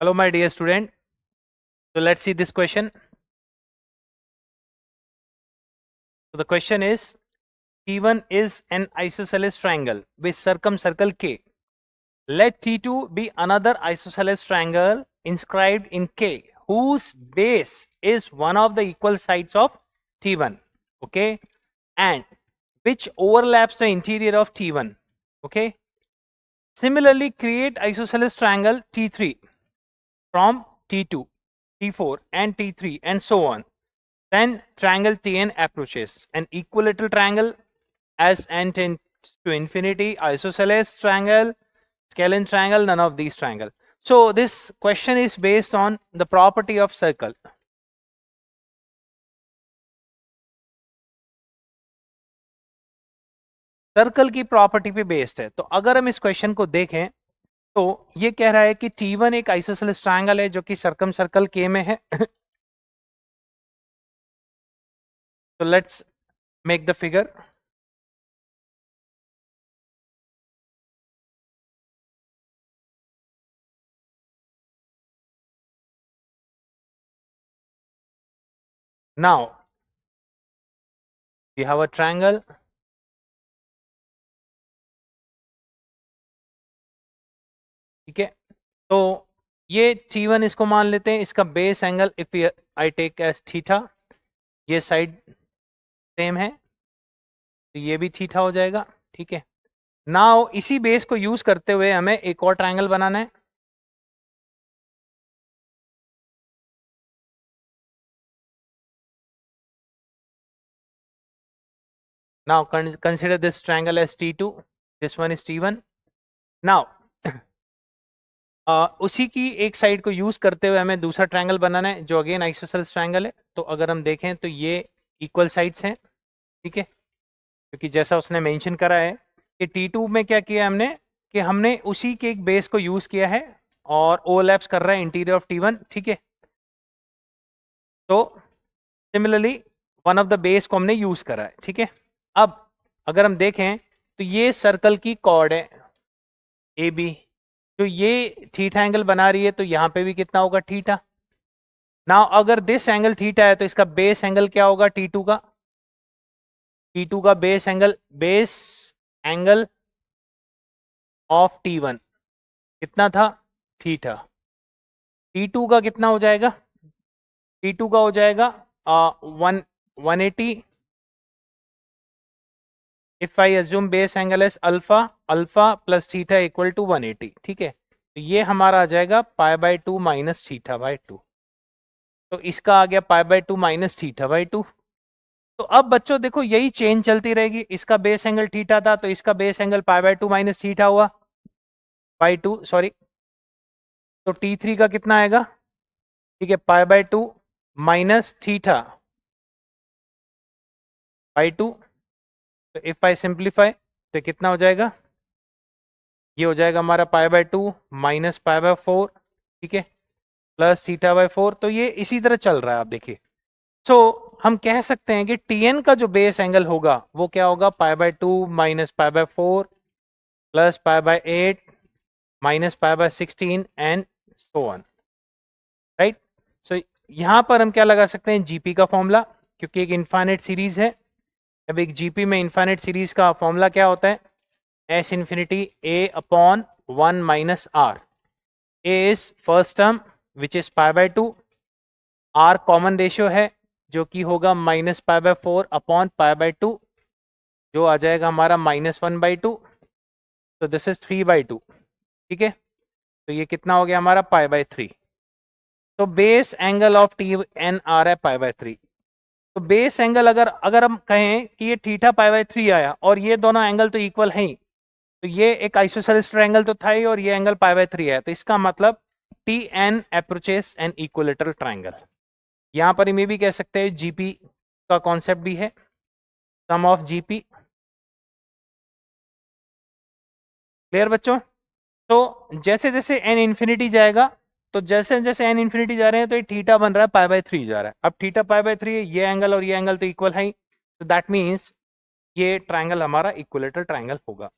Hello, my dear student. So let's see this question. So the question is, T1 is an isosceles triangle with circumcircle K. Let T2 be another isosceles triangle inscribed in K, whose base is one of the equal sides of T1, okay, and which overlaps the interior of T1, okay. Similarly, create isosceles triangle T3 from T2, T4 and T3 and so on. Then triangle Tn approaches an equilateral triangle as n tends to infinity, isosceles triangle, scalene triangle, none of these triangle. So this question is based on the property of circle. Circle की property पे based है. तो अगर हम इस question को देखें तो ये कह रहा है कि T1 एक आइसोसेलेस ट्रायंगल है जो कि सर्कम सर्कल K में है. So let's make the figure. Now we have a triangle. ठीक है, तो ये T1 इसको मान लेते हैं, इसका base angle if I take as theta, ये साइड सेम है तो ये भी थीटा हो जाएगा. ठीक है, नाउ इसी बेस को यूज करते हुए हमें एक और ट्रायंगल बनाना है. Now consider this triangle as T2, this one is T1. Now उसी की एक साइड को यूज करते हुए हमें दूसरा ट्रायंगल बनाना है जो अगेन आइसोसेलेस ट्रायंगल है. तो अगर हम देखें तो ये इक्वल साइड्स हैं. ठीक है, क्योंकि जैसा उसने मेंशन करा है कि T2 में क्या किया हमने कि हमने उसी के एक बेस को यूज किया है और ओवरलैप्स कर रहा है इंटीरियर ऑफ T1. ठीक है, तो similarly one of the base को हमने यूज करा है. ठीक है, अब अगर हम देखें तो ये सर्कल की कॉर्ड है ए बी, जो ये थीटा एंगल बना रही है तो यहाँ पे भी कितना होगा थीटा. नाउ अगर दिस एंगल थीटा है तो इसका बेस एंगल क्या होगा T2 का. T2 का बेस एंगल ऑफ T1 कितना था थीटा. T2 का कितना हो जाएगा, T2 का हो जाएगा 180 if I assume base angle as alpha plus theta equal to 180. ठीक है, तो ये हमारा आ जाएगा π/2 माइनस θ/2. तो इसका आ गया π/2 माइनस θ/2. तो अब बच्चों देखो यही चेंज चलती रहेगी. इसका बेस एंगल थीटा था तो इसका बेस एंगल π/2 माइनस थीटा हुआ बाई 2, सॉरी. तो T3 का कितना आएगा, ठीक है, π/2 माइनस θ/2. तो इफ आई सिंप्लीफाई तो कितना हो जाएगा, ये हो जाएगा हमारा π/2 माइनस π/4. ठीक है, प्लस θ/4. तो ये इसी तरह चल रहा है, आप देखिए. सो हम कह सकते हैं कि Tn का जो बेस एंगल होगा वो क्या होगा, π/2 minus π/4 plus π/8 minus π/16 and so on. Right, so यहां पर हम क्या लगा सकते हैं, जीपी का फॉर्मूला, क्योंकि एक इनफाइनाइट सीरीज है. अब एक जीपी में इनफाइनाइट सीरीज का फॉर्मूला क्या होता है, S infinity A upon 1 minus R. A is first term which is π/2, R common ratio है जो कि होगा माइनस π/4 अपॉन π/2 जो आ जाएगा हमारा -1/2. तो दिस इज 3/2. ठीक है, तो ये कितना हो गया हमारा π/3. तो बेस एंगल ऑफ Tn आ रहा है π/3. तो बेस एंगल अगर हम कहें कि ये थीटा π/3 आया और ये दोनों एंगल तो इक्वल हैं ही, तो ये एक आइसोसेलेस ट्रायंगल तो था ही और ये एंगल π/3 है, तो इसका मतलब Tn approaches an equilateral triangle. यहां पर मैं भी कह सकते हैं जीपी का कॉन्सेप्ट भी है, सम ऑफ जीपी. क्लियर बच्चों. तो जैसे जैसे n इंफिनिटी जाएगा, तो जैसे जैसे n इंफिनिटी जा रहे हैं तो ये थीटा बन रहा है π/3 जा रहा है. अब थीटा π/3 है, ये एंगल और ये एंगल तो इक्वल है ही, तो दैट मीन्स ये ट्रायंगल हमारा इक्विलेटरल ट्रायंगल होगा.